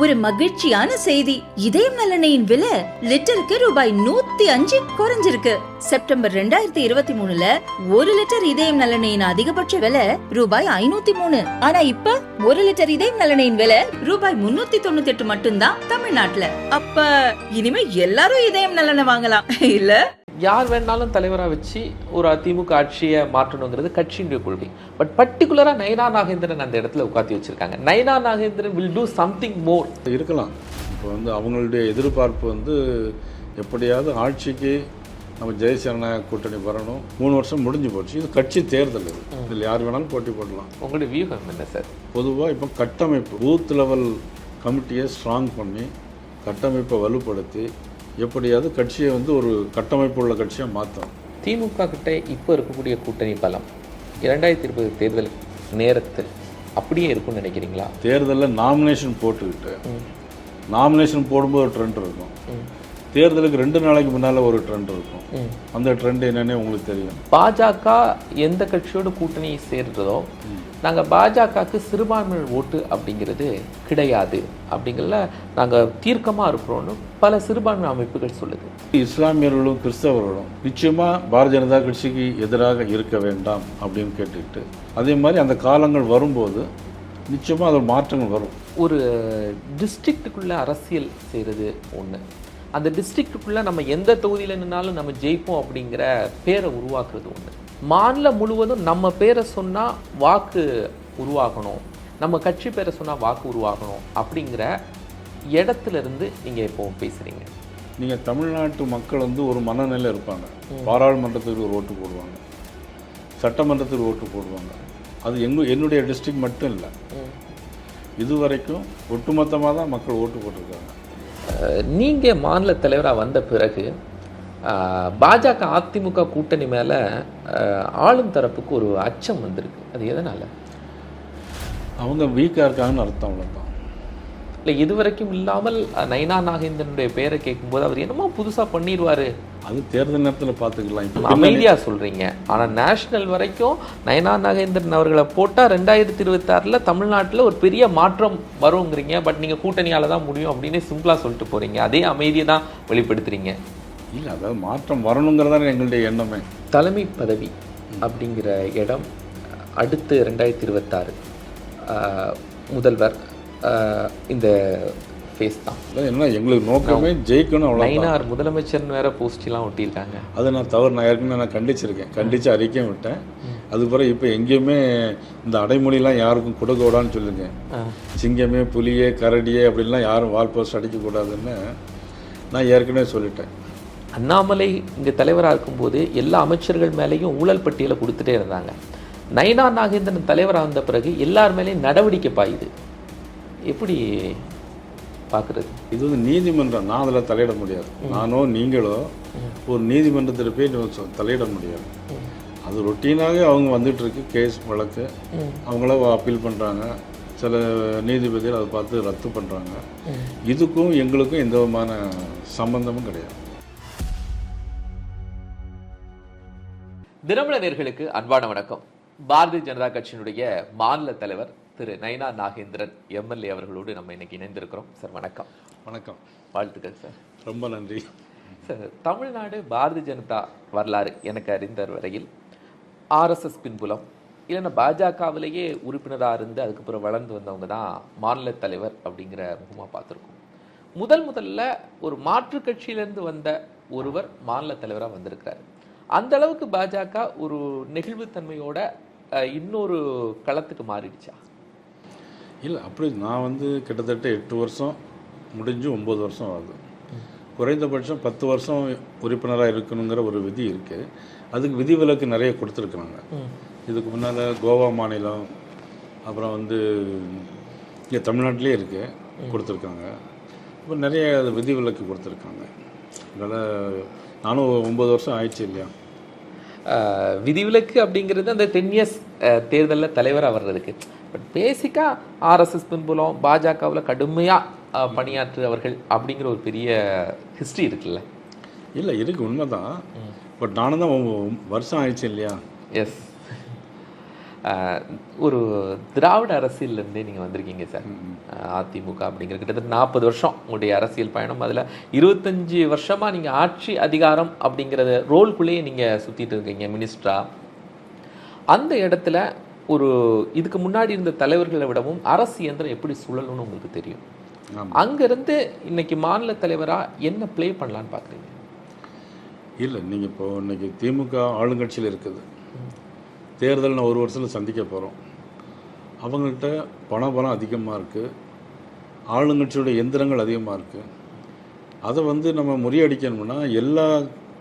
ஒரு மகிழ்ச்சியான செய்தி. இதயம் நல்லெண்ணெயின் விலை லிட்டருக்கு ரூபாய் 105 குறைஞ்சிருக்கு. செப்டம்பர் 2023ல 1 லிட்டர் இதயம் நல்லெண்ணெயின் அதிகபட்ச விலை ரூபாய் 503. ஆனா இப்ப 1 லிட்டர் இதயம் நல்லெண்ணெயின் விலை ரூபாய் 398 மட்டும்தான் தமிழ்நாட்டுல. அப்ப இனிமே எல்லாரும் இதயம் நல்லெண்ணெய் வாங்கலாம் இல்ல? யார் வேணாலும் தலைவராக வச்சு ஒரு அதிமுக ஆட்சியை மாற்றணுங்கிறது கட்சியினுடைய கொள்கை. பட் பர்டிகுலராக நயனா நாகேந்திரன் அந்த இடத்துல உட்காந்து வச்சிருக்காங்க. Nayana Nagendran will do something more இருக்கலாம். இப்போ அவங்களுடைய எதிர்பார்ப்பு எப்படியாவது ஆட்சிக்கு நம்ம ஜெயசேனா கூட்டணி வரணும். 3 வருஷம் முடிஞ்சு போச்சு. இது கட்சி தேர்தல், இதில் யார் வேணாலும் போட்டி போடலாம். உங்களுடைய வியூகம் என்ன சார்? பொதுவாக இப்போ கட்டமைப்பு பூத் லெவல் கமிட்டியை ஸ்ட்ராங் பண்ணி கட்டமைப்பை வலுப்படுத்தி எப்படியாவது கட்சியை ஒரு கட்டமைப்பு உள்ள கட்சியாக மாற்றணும். திமுக கிட்ட இப்போ இருக்கக்கூடிய கூட்டணி பலம் 2020 தேர்தல் நேரத்தில் அப்படியே இருக்கும்னு நினைக்கிறீங்களா? தேர்தலில் நாமினேஷன் போட்டுக்கிட்டு நாமினேஷன் போடும்போது ஒரு ட்ரெண்ட் இருக்கும், தேர்தலுக்கு 2 நாளைக்கு முன்னால் ஒரு ட்ரெண்ட் இருக்கும். அந்த ட்ரெண்ட் என்னன்னே உங்களுக்கு தெரியும். பாஜக எந்த கட்சியோட கூட்டணி சேர்றதோ நாங்கள் பாஜகவுக்கு சிறுபான்மையினர் ஓட்டு அப்படிங்கிறது கிடையாது அப்படிங்கிறதுல நாங்கள் தீர்க்கமாக இருக்கிறோன்னு பல சிறுபான்மை அமைப்புகள் சொல்லுது. இஸ்லாமியர்களும் கிறிஸ்தவர்களும் நிச்சயமாக பாரதிய ஜனதா கட்சிக்கு எதிராக இருக்க வேண்டாம் அப்படின்னு கேட்டுக்கிட்டு அதே மாதிரி அந்த காலங்கள் வரும்போது நிச்சயமாக அது மாற்றங்கள் வரும். ஒரு டிஸ்ட்ரிக்ட்டுக்குள்ளே அரசியல் செய்கிறது ஒன்று, அந்த டிஸ்ட்ரிக்ட்டுக்குள்ளே நம்ம எந்த தொகுதியில் நின்னாலும் நம்ம ஜெயிப்போம் அப்படிங்கிற பேரை உருவாக்குறது ஒன்று. மாநிலம் முழுவதும் நம்ம பேரை சொன்னால் வாக்கு உருவாகணும், நம்ம கட்சி பேரை சொன்னால் வாக்கு உருவாகணும் அப்படிங்கிற இடத்துல இருந்து நீங்கள் இப்போ பேசுகிறீங்க. நீங்கள் தமிழ்நாட்டு மக்கள் ஒரு மனநிலை இருப்பாங்க. பாராளுமன்றத்துக்கு ஒரு ஓட்டு போடுவாங்க, சட்டமன்றத்துக்கு ஓட்டு போடுவாங்க. அது என்னுடைய டிஸ்ட்ரிக்ட் மட்டும் இல்லை, இதுவரைக்கும் ஒட்டுமொத்தமாக தான் மக்கள் ஓட்டு போட்டிருக்காங்க. நீங்கள் மாநில தலைவராக வந்த பிறகு பாஜக அதிமுக கூட்டணி மேலே ஆளும் தரப்புக்கு ஒரு அச்சம் வந்திருக்கு. அது எதனால்? அவங்க வீக்காக இருக்காங்கன்னு அர்த்தம். அவ்வளோதான். இல்லை, இதுவரைக்கும் இல்லாமல் நயனா நாகேந்திரனுடைய பேரை கேட்கும்போது அவர் என்னமோ புதுசாக பண்ணிடுவார், அது தேர்தல் நேரத்தில் பார்த்துக்கலாம். இப்போ அமைதியாக சொல்கிறீங்க. ஆனால் நேஷ்னல் வரைக்கும் நயனா நாகேந்திரன் அவர்களை போட்டால் 2026 தமிழ்நாட்டில் ஒரு பெரிய மாற்றம் வருங்கிறீங்க. பட் நீங்கள் கூட்டணியால் தான் முடியும் அப்படின்னு சிம்பிளாக சொல்லிட்டு போகிறீங்க. அதே அமைதியை தான் வெளிப்படுத்துகிறீங்க. இல்லை, அதாவது மாற்றம் வரணுங்கிறதான் எங்களுடைய எண்ணமே. தலைமை பதவி அப்படிங்கிற இடம் அடுத்து 2026 முதல்வர் இந்த ஃபேஸ் தான். என்ன எங்களுக்கு நோக்கமே ஜெயிக்கணும். அவ்வளோ நயினார் முதலமைச்சர்னு வேற போஸ்ட்லாம் ஒட்டியிருக்காங்க. அதை நான் ஏற்கனவே நான் கண்டிச்சிருக்கேன், கண்டித்து அறிக்கையும் விட்டேன். அதுக்கப்புறம் இப்போ எங்கேயுமே இந்த அடைமொழிலாம் யாருக்கும் கொடுக்கூடாதுன்னு சொல்லுங்க. சிங்கமே புலியே கரடியே அப்படின்லாம் யாரும் வால் போஸ்ட் அடிக்கக்கூடாதுன்னு நான் ஏற்கனவே சொல்லிட்டேன். அண்ணாமலை இங்கே தலைவராக இருக்கும்போது எல்லா அமைச்சர்கள் மேலேயும் ஊழல் பட்டியலை கொடுத்துட்டே இருந்தாங்க. நயனா நாகேந்திரன் தலைவராக வந்த பிறகு எல்லார் மேலேயும் நடவடிக்கை பாயுது. எப்படி பார்க்குறது? இது நீதிமன்றம், நான் அதில் தலையிட முடியாது. நானோ நீங்களோ ஒரு நீதிமன்றத்தில் போய் தலையிட முடியாது. அது ரொட்டீனாகவே அவங்க வந்துட்டுருக்கு. கேஸ் வழக்கு அவங்கள அப்பீல் பண்ணுறாங்க. சில நீதிபதிகள் அதை பார்த்து ரத்து பண்ணுறாங்க. இதுக்கும் எங்களுக்கும் எந்த விதமான சம்பந்தமும் கிடையாது. தினமலர் நேயர்களுக்கு அன்பான வணக்கம். பாரதிய ஜனதா கட்சியினுடைய மாநில தலைவர் திரு நயனா நாகேந்திரன் எம்எல்ஏ அவர்களோடு நம்ம இன்னைக்கு இணைந்திருக்கிறோம். சார் வணக்கம். வணக்கம், வாழ்த்துக்கள் சார். ரொம்ப நன்றி சார். தமிழ்நாடு பாரதிய ஜனதா வரலாறு எனக்கு அறிந்த வரையில் ஆர்எஸ்எஸ் பின்புலம் இல்லைன்னா பாஜகவிலேயே உறுப்பினராக இருந்து அதுக்கப்புறம் வளர்ந்து வந்தவங்க தான் மாநில தலைவர் அப்படிங்கிற முகமாக பார்த்துருக்கோம். முதல்ல ஒரு மாற்று கட்சியிலேருந்து வந்த ஒருவர் மாநில தலைவராக வந்திருக்கிறார். அந்த அளவுக்கு பாஜக ஒரு நெகிழ்வுத்தன்மையோட இன்னொரு களத்துக்கு மாறிடுச்சா? இல்லை, அப்படி நான் கிட்டத்தட்ட 8 வருஷம் முடிஞ்சு 9 வருஷம் ஆகுது. குறைந்தபட்சம் 10 வருஷம் உறுப்பினராக இருக்கணுங்கிற ஒரு விதி இருக்குது. அதுக்கு விதிவிலக்கு நிறைய கொடுத்துருக்குறாங்க. இதுக்கு முன்னால் கோவா மாநிலம், அப்புறம் இங்கே தமிழ்நாட்டிலே இருக்குது, கொடுத்துருக்காங்க. இப்போ நிறைய விதிவிலக்கு கொடுத்துருக்காங்க. அதனால் நானும் 9 வருஷம் ஆயிடுச்சு இல்லையா. விதிவிலக்கு அப்படிங்கிறது அந்த 10 இயர்ஸ் தேர்தலில் தலைவராக வர்றதுக்கு. பட் பேசிக்காக ஆர்எஸ்எஸ் பின்புலம், பாஜகவில் கடுமையாக பணியாற்றுவர்கள் அப்படிங்கிற ஒரு பெரிய ஹிஸ்ட்ரி இருக்குல்ல? இல்லை, இருக்குது, உண்மை தான். பட் நானும் தான் வருஷம் ஆயிடுச்சு இல்லையா. எஸ். ஒரு திராவிட அரசியல்லேருந்தே நீங்கள் வந்திருக்கீங்க சார். அதிமுக அப்படிங்கிற கிட்டத்தட்ட 40 வருஷம் உங்களுடைய அரசியல் பயணம். அதில் 25 வருஷமாக நீங்கள் ஆட்சி அதிகாரம் அப்படிங்கிறத ரோல்குள்ளேயே நீங்கள் சுற்றிட்டு இருக்கீங்க மினிஸ்டரா. அந்த இடத்துல ஒரு இதுக்கு முன்னாடி இருந்த தலைவர்களை விடவும் அரசு இயந்திரம் எப்படி சுழலும்னு உங்களுக்கு தெரியும். அங்கேருந்து இன்னைக்கு மாநில தலைவராக என்ன ப்ளே பண்ணலான்னு பார்க்குறீங்க? இல்லை, நீங்கள் இப்போ இன்னைக்கு திமுக ஆளுங்கட்சியில் இருக்குது. தேர்தல் நான் 1 வருஷத்தில் சந்திக்க போகிறோம். அவங்கள்ட்ட பணம் அதிகமாக இருக்குது, ஆளுங்கட்சியோட எந்திரங்கள் அதிகமாக இருக்குது. அதை வந்து நம்ம முறியடிக்கணும்னா எல்லா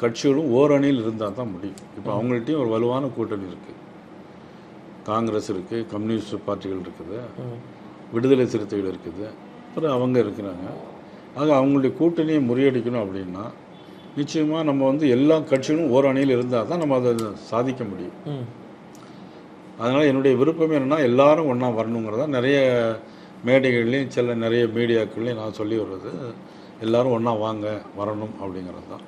கட்சிகளும் ஓரணியில் இருந்தால் தான் முடியும். இப்போ அவங்கள்ட்டையும் ஒரு வலுவான கூட்டணி இருக்குது. காங்கிரஸ் இருக்குது, கம்யூனிஸ்ட் பார்ட்டிகள் இருக்குது, விடுதலை சிறுத்தைகள் இருக்குது, அப்புறம் அவங்க இருக்கிறாங்க. ஆக அவங்களுடைய கூட்டணியை முறியடிக்கணும் அப்படின்னா நிச்சயமாக நம்ம வந்து எல்லா கட்சிகளும் ஓரணியில் இருந்தால் தான் நம்ம அதை சாதிக்க முடியும். அதனால் என்னுடைய விருப்பம் என்னென்னா எல்லாரும் ஒன்றா வரணுங்கிறதா நிறைய மேடைகள்லேயும் நிறைய மீடியாக்கள்லையும் நான் சொல்லி வர்றது, எல்லாரும் ஒன்றா வாங்க வரணும் அப்படிங்கிறது தான்.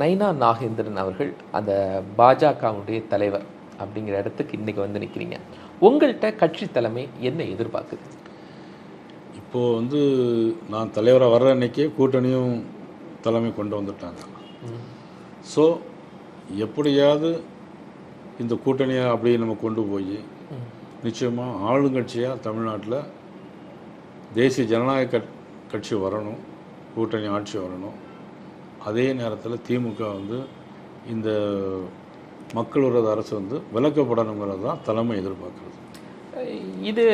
நைனா நாகேந்திரன் அவர்கள் அந்த பாஜகவுடைய தலைவர் அப்படிங்கிற இடத்துக்கு இன்றைக்கி வந்து நிற்கிறீங்க. உங்கள்கிட்ட கட்சி தலைமை என்ன எதிர்பார்க்குது? இப்போது வந்து நான் தலைவராக வர்ற அன்னைக்கே கூட்டணியும் தலைமை கொண்டு வந்துட்டாங்க. ஸோ எப்படியாவது இந்த கூட்டணியை அப்படியே நம்ம கொண்டு போய் நிச்சயமாக ஆளுங்கட்சியாக தமிழ்நாட்டில் தேசிய ஜனநாயக கட்சி வரணும், கூட்டணி ஆட்சி வரணும். அதே நேரத்தில் திமுக வந்து இந்த மக்கள் விரோத அரசு வந்து விலக்கப்படணுங்கிறது தான் தலைமை எதிர்பார்க்குறது. இது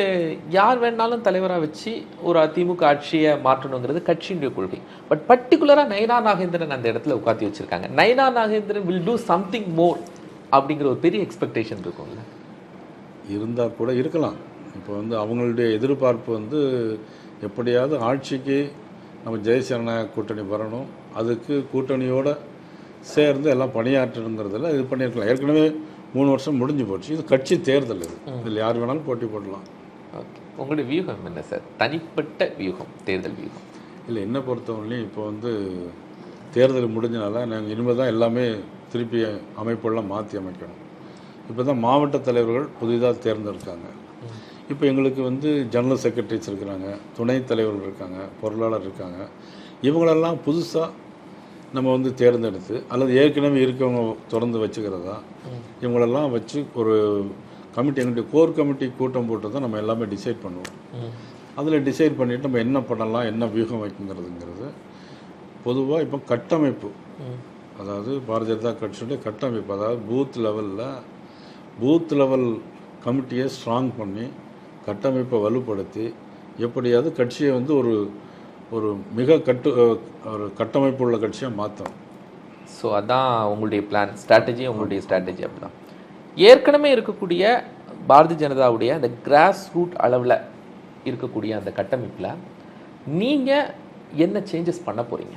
யார் வேணாலும் தலைவராக வச்சு ஒரு திமுக ஆட்சியை மாற்றணுங்கிறது கட்சியினுடைய கொள்கை. பட் பர்டிகுலராக நயனா நாகேந்திரன் அந்த இடத்துல உட்காந்து வச்சுருக்காங்க. Nayana Nagendran will do something more அப்படிங்கிற ஒரு பெரிய எக்ஸ்பெக்டேஷன் இருக்கும்ல. இருந்தால் கூட இருக்கலாம். இப்போ வந்து அவங்களுடைய எதிர்பார்ப்பு வந்து எப்படியாவது ஆட்சிக்கு நம்ம ஜெயசேன கூட்டணி வரணும், அதுக்கு கூட்டணியோடு சேர்ந்து எல்லாம் பணியாற்றணுங்கிறதுல இது பண்ணியிருக்கலாம். ஏற்கனவே 3 வருஷம் முடிஞ்சு போச்சு. இது கட்சி தேர்தல், இதில் யார் வேணாலும் போட்டி போடலாம். ஓகே, உங்களுடைய வியூகம் என்ன சார்? தனிப்பட்ட வியூகம், தேர்தல் வியூகம்? இல்லை, என்னை பொறுத்தவரையிலையும் இப்போ வந்து தேர்தல் முடிஞ்சனால நாங்கள் இனிமேல் தான் எல்லாமே திருப்பி அமைப்பெல்லாம் மாற்றி அமைக்கணும். இப்போ தான் மாவட்ட தலைவர்கள் புதிதாக தேர்ந்தெடுக்காங்க. இப்போ எங்களுக்கு வந்து ஜெனரல் செக்ரட்டரிஸ் இருக்கிறாங்க, துணைத் தலைவர்கள் இருக்காங்க, பொருளாளர் இருக்காங்க. இவங்களெல்லாம் புதுசாக நம்ம வந்து தேர்ந்தெடுத்து அல்லது ஏற்கனவே இருக்கவங்க தொடர்ந்து வச்சுக்கிறதா இவங்களெல்லாம் வச்சு ஒரு கமிட்டி, எங்களுடைய கோர் கமிட்டி கூட்டம் போட்டு தான் நம்ம எல்லாமே டிசைட் பண்ணுவோம். அதில் டிசைட் பண்ணிவிட்டு நம்ம என்ன பண்ணலாம், என்ன வியூகம் வைக்குங்கிறதுங்கிறது பொதுவாக இப்போ கட்டமைப்பு, அதாவது பாரதிய ஜனதா கட்சியுடைய கட்டமைப்பு, அதாவது பூத் லெவல் கமிட்டியை ஸ்ட்ராங் பண்ணி கட்டமைப்பை வலுப்படுத்தி எப்படியாவது கட்சியை வந்து ஒரு மிக ஒரு கட்டமைப்பு உள்ள கட்சியாக மாற்றணும். ஸோ அதான் உங்களுடைய பிளான், ஸ்ட்ராட்டஜி, உங்களுடைய ஸ்ட்ராட்டஜி அப்படி தான். ஏற்கனவே இருக்கக்கூடிய பாரதிய ஜனதாவுடைய அந்த கிராஸ் ரூட் அளவில் இருக்கக்கூடிய அந்த கட்டமைப்பில் நீங்கள் என்ன சேஞ்சஸ் பண்ண போகிறீங்க?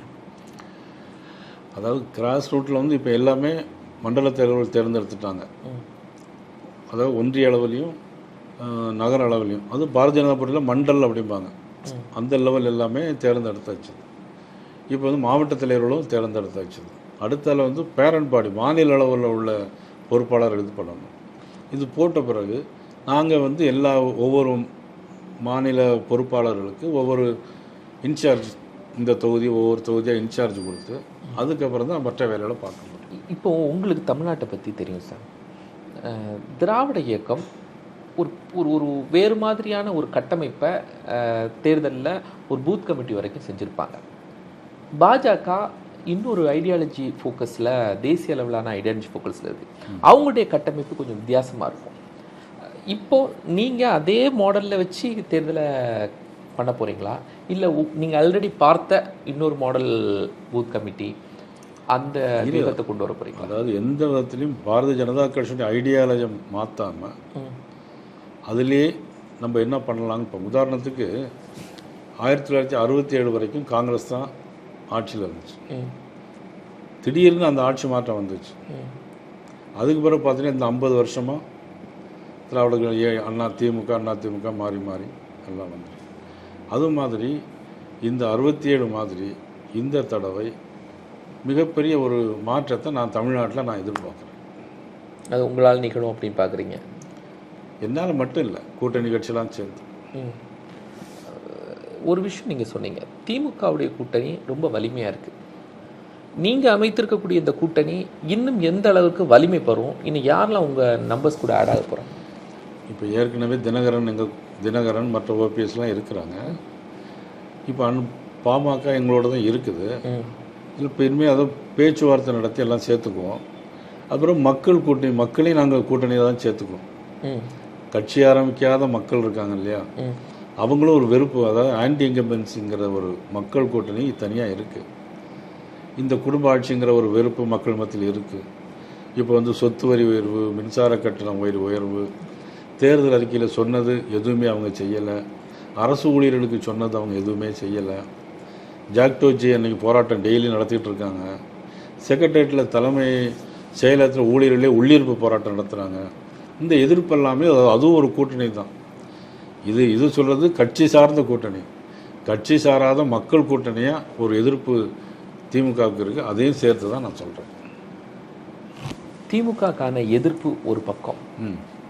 அதாவது கிராஸ் ரூட்டில் வந்து இப்போ எல்லாமே மண்டல தலைவர்கள் தேர்ந்தெடுத்துட்டாங்க. அதாவது ஒன்றிய அளவுலையும் நகர அளவுலையும், அது பாரதிய ஜனதா பார்ட்டியில் மண்டல் அப்படிம்பாங்க, அந்த லெவல் எல்லாமே தேர்ந்தெடுத்தாச்சு. இப்போ வந்து மாவட்ட தலைவர்களும் தேர்ந்தெடுத்தாச்சு. அடுத்தால வந்து பேரண்ட் பாடி மாநில அளவில் உள்ள பொறுப்பாளர் இது பண்ணணும். இது போட்ட பிறகு நாங்கள் வந்து ஒவ்வொரு மாநில பொறுப்பாளர்களுக்கு ஒவ்வொரு இன்சார்ஜ், இந்த தொகுதி ஒவ்வொரு தொகுதியாக இன்சார்ஜ் கொடுத்து அதுக்கப்புறம் தான் மற்ற வேலைகளை பார்க்க முடியும். இப்போது உங்களுக்கு தமிழ்நாட்டை பற்றி தெரியும் சார். திராவிட இயக்கம் ஒரு ஒரு வேறு மாதிரியான ஒரு கட்டமைப்பை தேர்தலில் ஒரு பூத் கமிட்டி வரைக்கும் செஞ்சுருப்பாங்க. பாஜக இன்னொரு ஐடியாலஜி ஃபோக்கஸில், தேசிய அளவிலான ஐடியாலஜி ஃபோக்கஸில் இருக்குது. அவங்களுடைய கட்டமைப்பு கொஞ்சம் வித்தியாசமாக இருக்கும். இப்போது நீங்கள் அதே மாடலில் வச்சு தேர்தலை பண்ண போகிறீங்களா, இல்லை நீங்கள் ஆல்ரெடி பார்த்த இன்னொரு மாடல் பூத் கமிட்டி அந்த விதத்தை கொண்டு வர போகிறீங்களா? அதாவது எந்த விதத்துலையும் பாரதிய ஜனதா கட்சியுடைய ஐடியாலஜி மாற்றாமல் அதுலேயே நம்ம என்ன பண்ணலான்னு. இப்போ உதாரணத்துக்கு 1967 வரைக்கும் காங்கிரஸ் தான் ஆட்சியில் இருந்துச்சு. திடீர்னு அந்த ஆட்சி மாற்றம் வந்துச்சு. அதுக்கு பிறகு பார்த்தீங்கன்னா இந்த 50 வருஷமாக திராவிடர்கள் திமுக மாறி மாறி எல்லாம் வந்துச்சு. அது மாதிரி இந்த 67 மாதிரி இந்த தடவை மிகப்பெரிய ஒரு மாற்றத்தை நான் தமிழ்நாட்டில் எதிர்பார்க்குறேன். அது உங்களால் நிகழும் அப்படின்னு பார்க்குறீங்க? என்னால் மட்டும் இல்லை, கூட்டணி கட்சியெல்லாம் சேர்ந்து. ஒரு விஷயம் நீங்கள் சொன்னீங்க, திமுகவுடைய கூட்டணி ரொம்ப வலிமையாக இருக்குது. நீங்கள் அமைத்திருக்கக்கூடிய இந்த கூட்டணி இன்னும் எந்த அளவுக்கு வலிமை பெறும்? இன்னும் யாரெல்லாம் உங்கள் நம்பர்ஸ் கூட ஆட் ஆக போகிறாங்க? இப்போ ஏற்கனவே தினகரன் மற்ற ஓபிஎஸ்லாம் இருக்கிறாங்க. இப்போ பாமக எங்களோட தான் இருக்குது. இப்போ இனிமேல் அதை பேச்சுவார்த்தை நடத்தி எல்லாம் சேர்த்துக்குவோம். அப்புறம் மக்களையும் நாங்கள் கூட்டணியை தான் சேர்த்துக்குவோம். கட்சி ஆரம்பிக்காத மக்கள் இருக்காங்க இல்லையா, அவங்களும் ஒரு வெறுப்பு, அதாவது ஆன்டி இன்கம்பன்சிங்கிற ஒரு மக்கள் கூட்டணி தனியாக இருக்குது. இந்த குடும்ப ஆட்சிங்கிற ஒரு வெறுப்பு மக்கள் மத்தியில் இருக்குது. இப்போ வந்து சொத்து வரி உயர்வு, மின்சார கட்டணம் உயர்வு, தேர்தல் அறிக்கையில் சொன்னது எதுவுமே அவங்க செய்யலை. அரசு ஊழியர்களுக்கு சொன்னது அவங்க எதுவுமே செய்யலை. ஜாக்டோஜி அன்றைக்கி போராட்டம் டெய்லி நடத்திட்டு இருக்காங்க. செக்ரட்டேரியட்டில் தலைமை செயலகத்தில் ஊழியர்களே உள்ளிருப்பு போராட்டம் நடத்துகிறாங்க. இந்த எதிர்ப்பு எல்லாமே அதுவும் ஒரு கூட்டணி தான். இது சொல்கிறது கட்சி சார்ந்த கூட்டணி. கட்சி சாராத மக்கள் கூட்டணியாக ஒரு எதிர்ப்பு திமுகவுக்கு இருக்குது. அதையும் சேர்த்து தான் நான் சொல்கிறேன். திமுகக்கான எதிர்ப்பு ஒரு பக்கம்,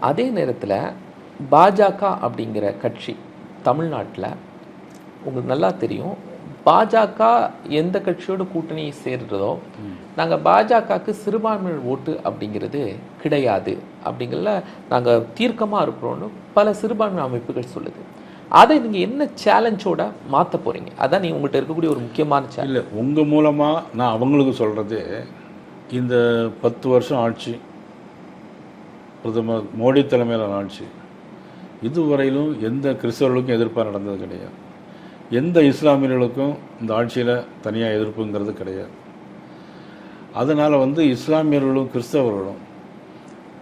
அதே நேரத்தில் பாஜக அப்படிங்கிற கட்சி தமிழ்நாட்டில் உங்களுக்கு நல்லா தெரியும், பாஜக எந்த கட்சியோட கூட்டணி சேர்றதோ நாங்கள் பாஜகவுக்கு சிறுபான்மையினர் ஓட்டு அப்படிங்கிறது கிடையாது அப்படிங்கிறதுல நாங்கள் தீர்க்கமாக இருக்கிறோன்னு பல சிறுபான்மை அமைப்புகள் சொல்லுது. அதை நீங்கள் என்ன சேலஞ்சோட மாற்ற போகிறீங்க? அதான் நீங்கள் உங்கள்கிட்ட இருக்கக்கூடிய ஒரு முக்கியமான சேலஞ்ச். இல்லை, உங்கள் மூலமாக நான் அவங்களுக்கு சொல்கிறது, இந்த 10 வருஷம் ஆட்சி, பிரதமர் மோடி தலைமையிலான ஆட்சி, இதுவரையிலும் எந்த கிறிஸ்தவர்களுக்கும் எதிர்ப்பாக நடந்தது கிடையாது. எந்த இஸ்லாமியர்களுக்கும் இந்த ஆட்சியில் தனியாக எதிர்ப்புங்கிறது கிடையாது. அதனால் வந்து இஸ்லாமியர்களும் கிறிஸ்தவர்களும்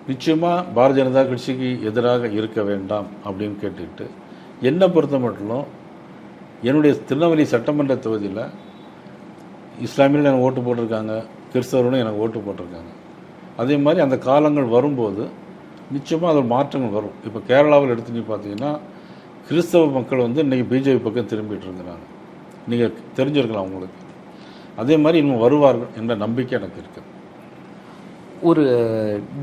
நிச்சயமாக பாரதிய ஜனதா கட்சிக்கு எதிராக இருக்க வேண்டாம் அப்படின்னு கேட்டுக்கிட்டு, என்னை பொறுத்த மட்டும் என்னுடைய திருநெல்வேலி சட்டமன்ற தொகுதியில் இஸ்லாமியர்கள் எனக்கு ஓட்டு போட்டிருக்காங்க, கிறிஸ்தவர்களும் எனக்கு ஓட்டு போட்டிருக்காங்க. அதே மாதிரி அந்த காலங்கள் வரும்போது நிச்சயமாக அதில் மாற்றங்கள் வரும். இப்போ கேரளாவில் எடுத்து நீ பார்த்தீங்கன்னா கிறிஸ்தவ மக்கள் வந்து இன்றைக்கி பிஜேபி பக்கம் திரும்பிட்டு இருக்கிறாங்க. நீங்கள் தெரிஞ்சிருக்கலாம் உங்களுக்கு. அதே மாதிரி இன்னும் வருவார்கள் என்ற நம்பிக்கை எனக்கு இருக்குது. ஒரு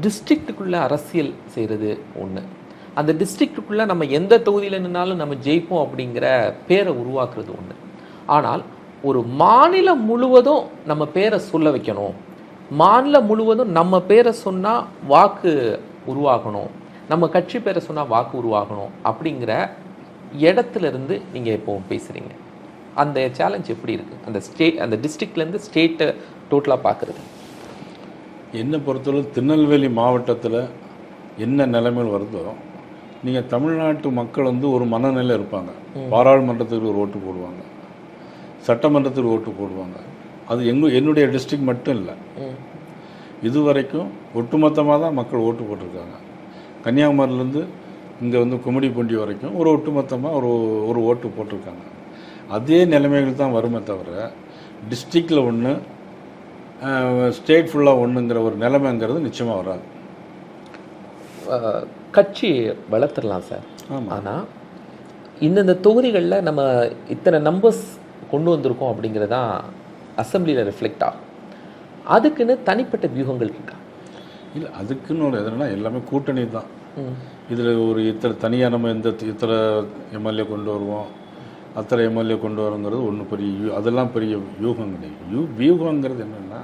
டிஸ்ட்ரிக்ட்டுக்குள்ளே அரசியல் செய்கிறது ஒன்று, அந்த டிஸ்ட்ரிக்ட்டுக்குள்ளே நம்ம எந்த தொகுதியில் நின்னாலும் நம்ம ஜெயிப்போம் அப்படிங்கிற பேரை உருவாக்குறது ஒன்று. ஆனால் ஒரு மாநிலம் முழுவதும் நம்ம பேரை சொல்ல வைக்கணும், மாநிலம் முழுவதும் நம்ம பேரை சொன்னால் வாக்கு உருவாகணும், நம்ம கட்சி பேரை சொன்னால் வாக்கு உருவாகணும் அப்படிங்கிற இடத்துல இருந்து நீங்கள் இப்போ பேசுகிறீங்க. அந்த சேலஞ்ச் எப்படி இருக்குது? அந்த டிஸ்ட்ரிக்ட்லேருந்து ஸ்டேட்டை டோட்டலாக பார்க்குறது. என்னை பொறுத்தவரை திருநெல்வேலி மாவட்டத்தில் என்ன நிலைமையில் வருதோ, நீங்கள் தமிழ்நாட்டு மக்கள் வந்து ஒரு மனநிலை இருப்பாங்க. பாராளுமன்றத்துக்கு ஒரு ஓட்டு போடுவாங்க, சட்டமன்றத்துக்கு ஓட்டு போடுவாங்க. அது என்னுடைய டிஸ்ட்ரிக்ட் மட்டும் இல்லை, இதுவரைக்கும் ஒட்டுமொத்தமாக தான் மக்கள் ஓட்டு போட்டிருக்காங்க. கன்னியாகுமரியிலேருந்து இங்கே வந்து கும்மிடிப்பூண்டி வரைக்கும் ஒரு ஒட்டுமொத்தமாக ஒரு ஓட்டு போட்டிருக்காங்க. அதே நிலைமைகள் தான் வருமே தவிர டிஸ்ட்ரிக்டில் ஒன்று, ஸ்டேட் ஃபுல்லாக ஒன்றுங்கிற ஒரு நிலைமைங்கிறது நிச்சயமாக வராது. கட்சி வளர்த்துடலாம் சார், ஆனால் இந்தந்த தொகுதிகளில் நம்ம இத்தனை நம்பர்ஸ் கொண்டு வந்திருக்கோம் அப்படிங்கிறதான் அசம்பிளியில் ரிஃப்ளெக்ட் ஆகும். அதுக்குன்னு தனிப்பட்ட வியூகங்கள் இருக்கா? இல்லை, அதுக்குன்னு ஒரு எதுனா எல்லாமே கூட்டணி தான். இதில் ஒரு இத்தனை தனியாக நம்ம இத்தனை எம்எல்ஏ கொண்டு வருவோம், அத்தனை எம்எல்ஏ கொண்டு வரோங்கிறது ஒன்றும் பெரிய அதெல்லாம் பெரிய வியூகம் கிடையாது. வியூகங்கிறது என்னென்னா,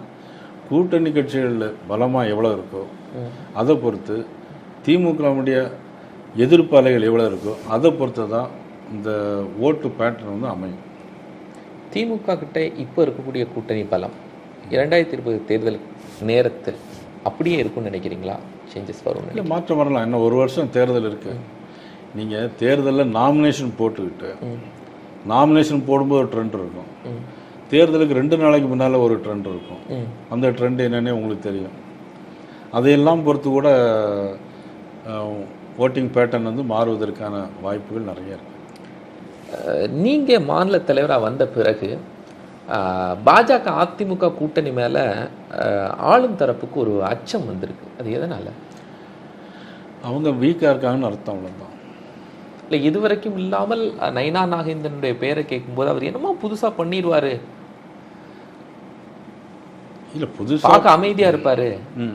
கூட்டணி கட்சிகளில் பலமாக எவ்வளோ இருக்கோ அதை பொறுத்து, திமுகவுடைய எதிர்ப்பு அலைகள் எவ்வளோ இருக்கோ அதை பொறுத்து தான் இந்த ஓட்டு பேட்டர்ன் வந்து அமையும். திமுக கிட்ட இப்போ இருக்கக்கூடிய கூட்டணி பலம் 2020 தேர்தல் நேரத்தில் அப்படியே இருக்கும்னு நினைக்கிறீங்களா? சேஞ்சஸ் வரும்? இல்லை, மாற்றம் வரலாம். இன்னும் ஒரு வருஷம் தேர்தல் இருக்குது. நீங்கள் தேர்தலில் நாமினேஷன் போட்டுக்கிட்டு, நாமினேஷன் போடும்போது ஒரு ட்ரெண்ட் இருக்கும், தேர்தலுக்கு 2 நாளைக்கு முன்னால் ஒரு ட்ரெண்ட் இருக்கும். அந்த ட்ரெண்ட் என்னென்னே உங்களுக்கு தெரியும். அதையெல்லாம் பொறுத்து கூட ஓட்டிங் பேட்டர்ன் வந்து மாறுவதற்கான வாய்ப்புகள் நிறைய இருக்குது. நீங்கள் மாநில தலைவராக வந்த பிறகு பாஜக அதிமுக கூட்டணி மேலே ஆளும் தரப்புக்கு ஒரு அச்சம் வந்திருக்கு. அது எதனால்? அவங்க வீக்காக இருக்காங்கன்னு அர்த்தம், அவ்வளோதான். இல்லை, இதுவரைக்கும் இல்லாமல் நயினா நாகேந்திரனுடைய பேரை கேட்கும்போது அவர் என்னமோ புதுசாக பண்ணிடுவார். இல்லை புதுசாக பார்க்க அமைதியா இருப்பாரு,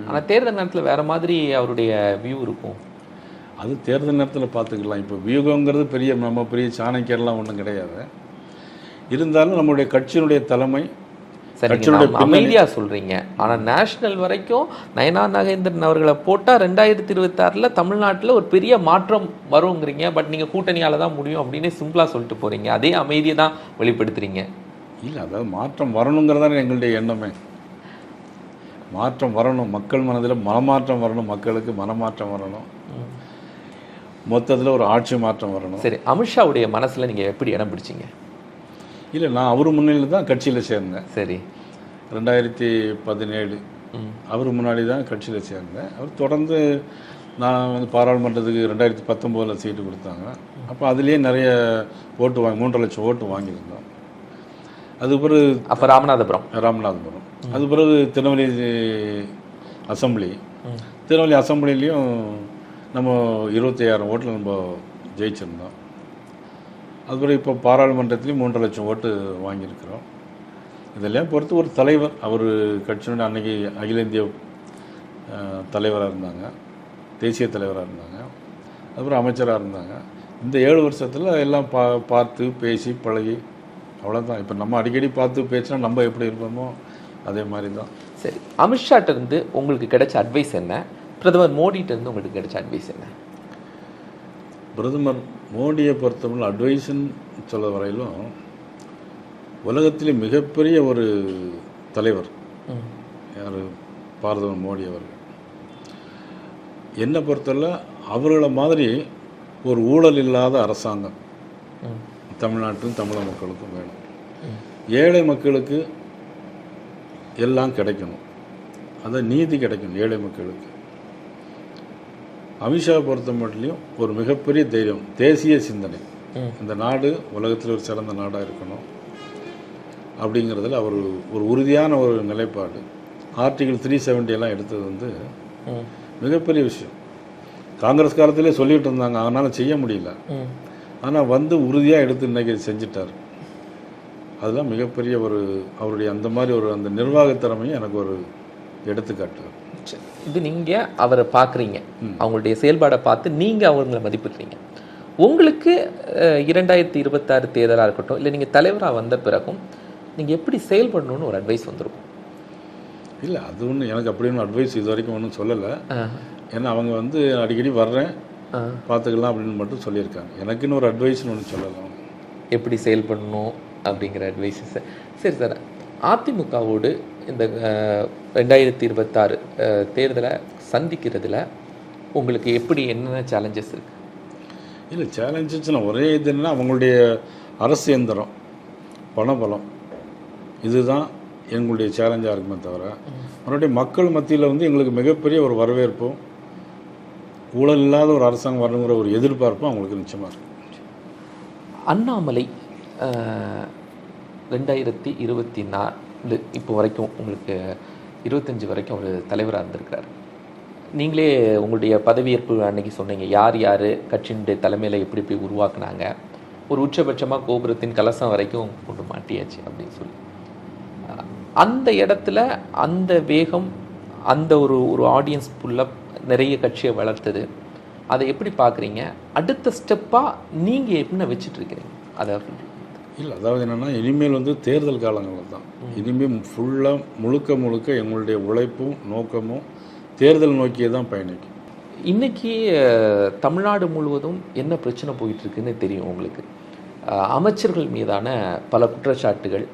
ஆனா தேர்தல் நேரத்துல வேற மாதிரி அவருடைய வியூ இருக்கும். அது தேர்தல் நேரத்தில் பார்த்துக்கலாம். இப்போ வியூகங்கிறது நம்ம பெரிய சாணக்கியர்லாம் ஒன்றும் கிடையாது. இருந்தாலும் நம்மளுடைய கட்சியினுடைய தலைமை சரி, அமைதியா சொல்றீங்க. ஆனா நேஷனல் வரைக்கும் நயனா நாகேந்திரன் அவர்களை போட்டா 2026 தமிழ்நாட்டுல ஒரு பெரிய மாற்றம் வருங்கிறீங்க. பட் நீங்க கூட்டணியால தான் முடியும் அப்படின்னு சிம்பிளா சொல்லிட்டு போறீங்க. அதே அமைதியை தான் வெளிப்படுத்துறீங்க. இல்லை, அதாவது மாற்றம் வரணுங்கிறதான எங்களுடைய எண்ணமே. மாற்றம் வரணும், மக்கள் மனதில் மனமாற்றம் வரணும், மக்களுக்கு மனமாற்றம் வரணும், மொத்தத்தில் ஒரு ஆட்சி மாற்றம் வரணும். சரி, அமித்ஷாவுடைய மனசுல நீங்க எப்படி இடம் பிடிச்சிங்க? இல்லை, நான் அவர் முன்னிலையில் தான் கட்சியில் சேர்ந்தேன். சரி, 2017 அவர் முன்னாடி தான் கட்சியில் சேர்ந்தேன். அவர் தொடர்ந்து நான் வந்து பாராளுமன்றத்துக்கு 2019 சீட்டு கொடுத்தாங்க. அப்போ அதுலேயே நிறைய ஓட்டு 3.5 லட்சம் ஓட்டு வாங்கியிருந்தோம். அது பிறகு அப்போ ராமநாதபுரம். அது பிறகு திருநெல்வேலி அசம்பிளிலையும் நம்ம 26,000 ஓட்டில் நம்ம ஜெயிச்சிருந்தோம். அதுபோல் இப்போ பாராளுமன்றத்துலேயும் 3.5 லட்சம் ஓட்டு வாங்கியிருக்கிறோம். இதெல்லாம் பொறுத்து ஒரு தலைவர், அவர் கட்சியினுடைய அன்னைக்கு அகில இந்திய தலைவராக இருந்தாங்க, தேசிய தலைவராக இருந்தாங்க, அதுக்கப்புறம் அமைச்சராக இருந்தாங்க. இந்த 7 வருஷத்தில் எல்லாம் பார்த்து பேசி பழகி அவ்வளோதான். இப்போ நம்ம அடிக்கடி பார்த்து பேசினா நம்ம எப்படி இருப்போமோ அதே மாதிரி தான். சரி, அமித்ஷாட்ட இருந்து உங்களுக்கு கிடைச்ச அட்வைஸ் என்ன? பிரதமர் மோடிட்ட இருந்து உங்களுக்கு கிடைச்ச அட்வைஸ் என்ன? பிரதமர் மோடியை பொறுத்தவரை அட்வைஸ்ன்னு சொல்ல வரையிலும் உலகத்திலே மிகப்பெரிய ஒரு தலைவர் யார்? பிரதமர் மோடி அவர்கள். என்னை பொறுத்தவரை அவர்களை மாதிரி ஒரு ஊழல் இல்லாத அரசாங்கம் தமிழ்நாட்டிலும் தமிழக மக்களுக்கும் வேணும். ஏழை மக்களுக்கு எல்லாம் கிடைக்கணும், அதை நீதி கிடைக்கணும் ஏழை மக்களுக்கு. அமித்ஷா பொறுத்த மட்டும் ஒரு மிகப்பெரிய தைரியம், தேசிய சிந்தனை. இந்த நாடு உலகத்தில் ஒரு சிறந்த நாடாக இருக்கணும் அப்படிங்கிறதுல அவர் ஒரு உறுதியான ஒரு நிலைப்பாடு. ஆர்டிகிள் 370 எல்லாம் எடுத்தது வந்து மிகப்பெரிய விஷயம். காங்கிரஸ் காலத்திலே சொல்லிட்டு இருந்தாங்க, அதனால் செய்ய முடியல. ஆனால் வந்து உறுதியாக எடுத்து இன்றைக்கி செஞ்சிட்டார். அதெல்லாம் மிகப்பெரிய ஒரு அவருடைய அந்த மாதிரி ஒரு அந்த நிர்வாக திறமையும் எனக்கு ஒரு எடுத்துக்காட்டு. இது நீங்கள் அவரை பார்க்குறீங்க, அவங்களுடைய செயல்பாடை பார்த்து நீங்கள் அவங்கள மதிப்பிடுறீங்க. உங்களுக்கு 2026 தேர்தலாக இருக்கட்டும், இல்லை நீங்கள் தலைவராக வந்த பிறகும் நீங்கள் எப்படி செயல்படணும்னு ஒரு அட்வைஸ் வந்திருக்கும்? இல்லை, அது ஒன்று எனக்கு அப்படின்னு அட்வைஸ் இது வரைக்கும் ஒன்றும் சொல்லலை. ஏன்னா அவங்க வந்து அடிக்கடி வர்றேன் பார்த்துக்கலாம் அப்படின்னு மட்டும் சொல்லியிருக்காங்க. எனக்குன்னு ஒரு அட்வைஸ்னு ஒன்று சொல்லலாம், எப்படி செயல்படணும் அப்படிங்கிற அட்வைஸ். சரி சார், அதிமுகவோடு இந்த 2026 தேர்தலை சந்திக்கிறதுல உங்களுக்கு எப்படி என்னென்ன சேலஞ்சஸ் இருக்குது? இல்லை, சேலஞ்சஸ்னா ஒரே இது என்னன்னா அவங்களுடைய அரசு எந்திரம், பணபலம், இதுதான் எங்களுடைய சேலஞ்சாக இருக்குமே தவிர மறுபடியும் மக்கள் மத்தியில் வந்து எங்களுக்கு மிகப்பெரிய ஒரு வரவேற்பும் ஊழல் இல்லாத ஒரு அரசாங்கம் வரணுங்கிற ஒரு எதிர்பார்ப்பும் அவங்களுக்கு நிச்சயமாக இருக்குது. அண்ணாமலை 2024 இப்போ வரைக்கும் உங்களுக்கு 25 வரைக்கும் ஒரு தலைவராக இருந்திருக்கிறார். நீங்களே உங்களுடைய பதவியேற்பு அன்னைக்கு சொன்னீங்க, யார் யார் கட்சியினுடைய தலைமையில் எப்படி எப்படி உருவாக்குனாங்க, ஒரு உச்சபட்சமாக கோபுரத்தின் கலசம் வரைக்கும் கொண்டு மாட்டியாச்சு அப்படின்னு சொல்லி. அந்த இடத்துல அந்த வேகம், அந்த ஒரு ஆடியன்ஸ் ஃபுல்லாக நிறைய கட்சியை வளர்த்தது, அதை எப்படி பார்க்குறீங்க? அடுத்த ஸ்டெப்பாக நீங்கள் என்ன வச்சுட்ருக்கிறீங்க அதை? இல்லை, அதாவது என்னென்னா இனிமேல் வந்து தேர்தல் காலங்களில் தான் இனிமேல் ஃபுல்லாக முழுக்க எங்களுடைய உழைப்பும் நோக்கமும் தேர்தல் நோக்கியே தான் பயணிக்கும். இன்றைக்கி தமிழ்நாடு முழுவதும் என்ன பிரச்சனை போயிட்டுருக்குன்னு தெரியும் உங்களுக்கு. அமைச்சர்கள் மீதான பல குற்றச்சாட்டுகள்,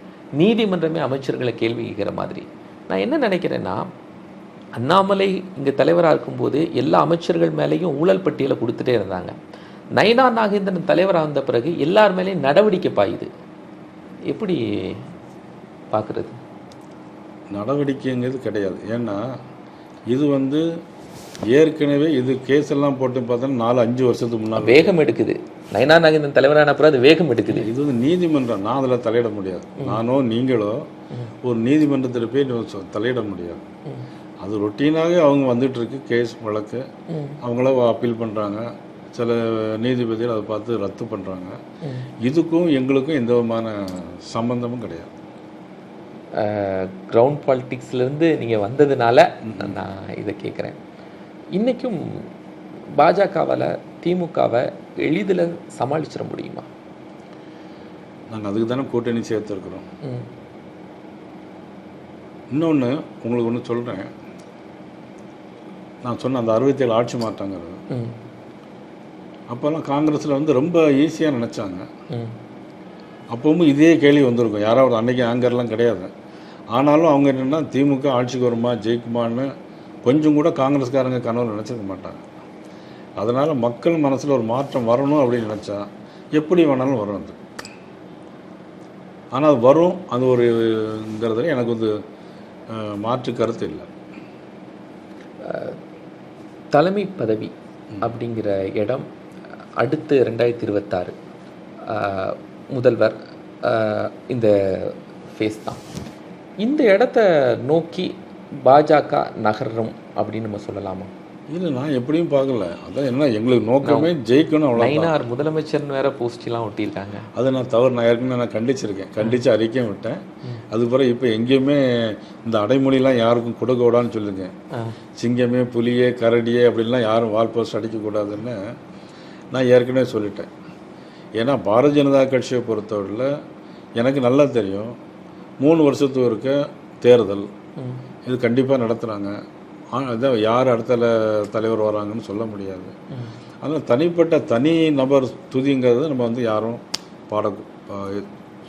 நீதிமன்றமே அமைச்சர்களை கேள்வி கேட்குற மாதிரி. நான் என்ன நினைக்கிறேன்னா, அண்ணாமலை இங்கே தலைவராக இருக்கும்போது எல்லா அமைச்சர்கள் மேலேயும் ஊழல் பட்டியலை கொடுத்துட்டே இருந்தாங்க. நயனா நாகேந்திரன் தலைவராக வந்த பிறகு எல்லார் மேலேயும் நடவடிக்கை பாயுது. எப்படி பார்க்குறது? நடவடிக்கைங்கிறது கிடையாது. ஏன்னா இது வந்து ஏற்கனவே இது கேஸ் எல்லாம் போட்டு பார்த்தோன்னா 4-5 வருஷத்துக்கு முன்னாடி வேகம் எடுக்குது. நயனா நாகேந்திரன் தலைவரான பிறகு அது வேகம் எடுக்குது. இது வந்து நீதிமன்றம், நான் அதில் தலையிட முடியாது. நானோ நீங்களோ ஒரு நீதிமன்றத்தில் போய் தலையிட முடியாது. அது ரொட்டீனாக அவங்க வந்துட்டு இருக்கு கேஸ் வழக்கு, அவங்கள அப்பீல் பண்ணுறாங்க, சில நீதிபதிகள் அதை பார்த்து ரத்து பண்ணுறாங்க. இதுக்கும் எங்களுக்கும் எந்த விதமான சம்பந்தமும் கிடையாது. கிரவுண்ட் பாலிட்டிக்ஸ்லேருந்து நீங்கள் வந்ததுனால நான் இதை கேட்குறேன். இன்றைக்கும் பாஜகவால் திமுகவை எளிதில் சமாளிச்சிட முடியுமா? நாங்கள் அதுக்கு தானே கூட்டணி சேர்த்துருக்குறோம். இன்னொன்று உங்களுக்கு ஒன்று சொல்கிறேன். நான் சொன்ன அந்த 67 ஆட்சி மாற்றங்கிறது அப்போல்லாம் காங்கிரஸில் வந்து ரொம்ப ஈஸியாக நினச்சாங்க. அப்பவும் இதே கேள்வி வந்திருக்கும், யாராவது அன்றைக்கி ஆங்கர்லாம் கிடையாது. ஆனாலும் அவங்க என்னென்னா திமுக ஆட்சிக்கு வருமா ஜெயிக்குமான்னு கொஞ்சம் கூட காங்கிரஸ்காரங்க கனவு நினச்சிருக்க மாட்டாங்க. அதனால் மக்கள் மனசில் ஒரு மாற்றம் வரணும் அப்படின்னு நினச்சா எப்படி வேணாலும் வரும் அது. ஆனால் அது வரும், அது ஒருங்கிறதுல எனக்கு வந்து மாற்று கருத்து இல்லை. தலைமை பதவி அப்படிங்கிற இடம் அடுத்து 2026 முதல்வர் இந்த ஃபேஸ் தான். இந்த இடத்த நோக்கி பாஜக நகர்றோம் அப்படின்னு நம்ம சொல்லலாமா? இல்லை, நான் எப்படியும் பார்க்கல. அதான் என்ன எங்களுக்கு நோக்கமே ஜெயிக்கணும், அவ்வளோ. நயினார் முதலமைச்சர்னு வேற போஸ்ட்லாம் ஒட்டியிருக்காங்க. அதை நான் தவறு, நான் ஏற்கனவே நான் கண்டிச்சிருக்கேன், கண்டித்து அறிக்கையும் விட்டேன். அது பிறகு இப்போ எங்கேயுமே இந்த அடைமொழிலாம் யாருக்கும் கொடுக்கக்கூடாதுன்னு சொல்லுங்க. சிங்கமே புலியே கரடியே அப்படின்லாம் யாரும் வால் போஸ்ட் அடிக்கக்கூடாதுன்னு நான் ஏற்கனவே சொல்லிட்டேன். ஏன்னா பாரதிய ஜனதா கட்சியை பொறுத்தவரையில் எனக்கு நல்லா தெரியும், 3 வருஷத்துக்கு இருக்க தேர்தல் இது கண்டிப்பாக நடத்துகிறாங்க. அதான் யார் அடுத்த தலைவர் வராங்கன்னு சொல்ல முடியாது. அதனால் தனிப்பட்ட தனி நபர் துதிங்கிறது நம்ம வந்து யாரும்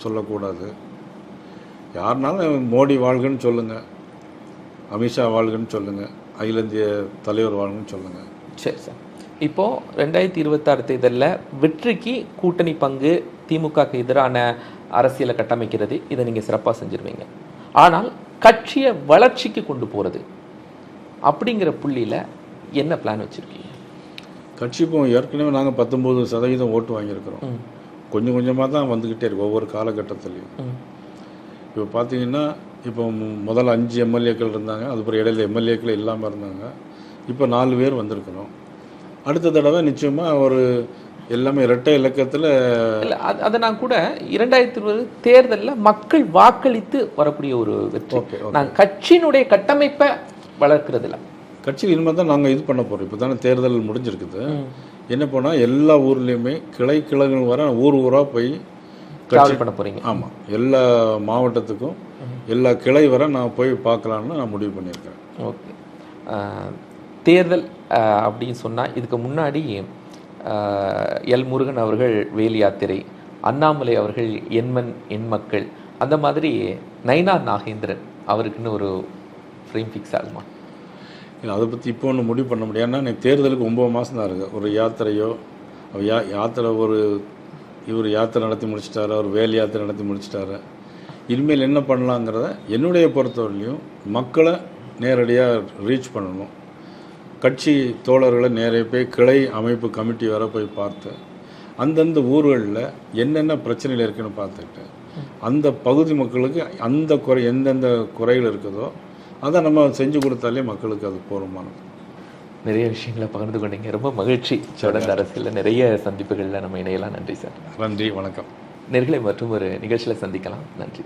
சொல்லக்கூடாது. யாருனாலும் மோடி வாழ்கன்னு சொல்லுங்கள், அமித்ஷா வாழ்கன்னு சொல்லுங்கள், அகில இந்திய தலைவர் வாழ்கன்னு சொல்லுங்கள். சரி சார், இப்போது 2026 தேர்தலில் வெற்றிக்கு கூட்டணி பங்கு, திமுகக்கு எதிரான அரசியலை கட்டமைக்கிறது, இதை நீங்கள் சிறப்பாக செஞ்சுருவீங்க. ஆனால் கட்சியை வளர்ச்சிக்கு கொண்டு போகிறது அப்படிங்கிற புள்ளியில் என்ன பிளான் வச்சுருக்கீங்க? கட்சி இப்போ ஏற்கனவே நாங்கள் 19% ஓட்டு வாங்கியிருக்கிறோம். கொஞ்சம் கொஞ்சமாக தான் வந்துக்கிட்டே இருக்கு ஒவ்வொரு காலகட்டத்துலேயும். இப்போ பார்த்தீங்கன்னா இப்போ முதல்ல 5 எம்எல்ஏக்கள் இருந்தாங்க, அதுக்கப்புறம் இடையில எம்எல்ஏக்கள் இல்லாமல் இருந்தாங்க. இப்போ 4 பேர் வந்திருக்கிறோம். அடுத்த தடவை நிச்சயமாக ஒரு எல்லாமே இரட்டை இலக்கத்தில். அதை நான் கூட 2020 தேர்தலில் மக்கள் வாக்களித்து வரக்கூடிய ஒரு வெற்றி. நான் கட்சியினுடைய கட்டமைப்பை வளர்க்குறதில்ல, கட்சியில் இனிமேல் தான் நாங்கள் இது பண்ண போகிறோம். இப்போ தானே தேர்தல் முடிஞ்சிருக்குது. என்ன போனால் எல்லா ஊர்லேயுமே கிளைகள் வர ஊராக போய் கட்சி பண்ண போகிறீங்க. ஆமாம், எல்லா மாவட்டத்துக்கும் எல்லா கிளை வர நான் போய் பார்க்கலான்னு நான் முடிவு பண்ணியிருக்கேன். ஓகே, தேர்தல் அப்படின்னு சொன்னால் இதுக்கு முன்னாடி எல் முருகன் அவர்கள் வேல் யாத்திரை, அண்ணாமலை அவர்கள் எண்மண் எண்மக்கள், அந்த மாதிரி நயினார் நாகேந்திரன் அவருக்குன்னு ஒரு ஃப்ரேம் ஃபிக்ஸ் ஆகுமா? இல்லை, அதை பற்றி இப்போ ஒன்றும் முடிவு பண்ண முடியாது. ஏன்னா தேர்தலுக்கு 9 மாதம் தான் இருக்குது. ஒரு யாத்திரையோ யாத்திரை இவர் யாத்திரை நடத்தி முடிச்சிட்டாரு, அவர் வேல் யாத்திரை நடத்தி முடிச்சிட்டாரு. இனிமேல் என்ன பண்ணலாங்கிறத என்னுடைய பொறுத்தவரையிலையும் மக்களை நேரடியாக ரீச் பண்ணணும். கட்சி தோழர்களை நேரே போய் கிளை அமைப்பு கமிட்டி வர போய் பார்த்து அந்தந்த ஊர்களில் என்னென்ன பிரச்சனைகள் இருக்குன்னு பார்த்துக்கிட்டு அந்த பகுதி மக்களுக்கு அந்த எந்தெந்த குறைகள் இருக்குதோ அதை நம்ம செஞ்சு கொடுத்தாலே மக்களுக்கு அது போதுமானது. நிறைய விஷயங்களை பகிர்ந்து கொண்டீங்க, ரொம்ப மகிழ்ச்சி. தொடர்ந்து அரசியலில் நிறைய சந்திப்புகளில் நம்ம இணையலாம். நன்றி சார். நன்றி, வணக்கம். நேர்களை மற்றும் ஒரு நிகழ்ச்சியில் சந்திக்கலாம். நன்றி.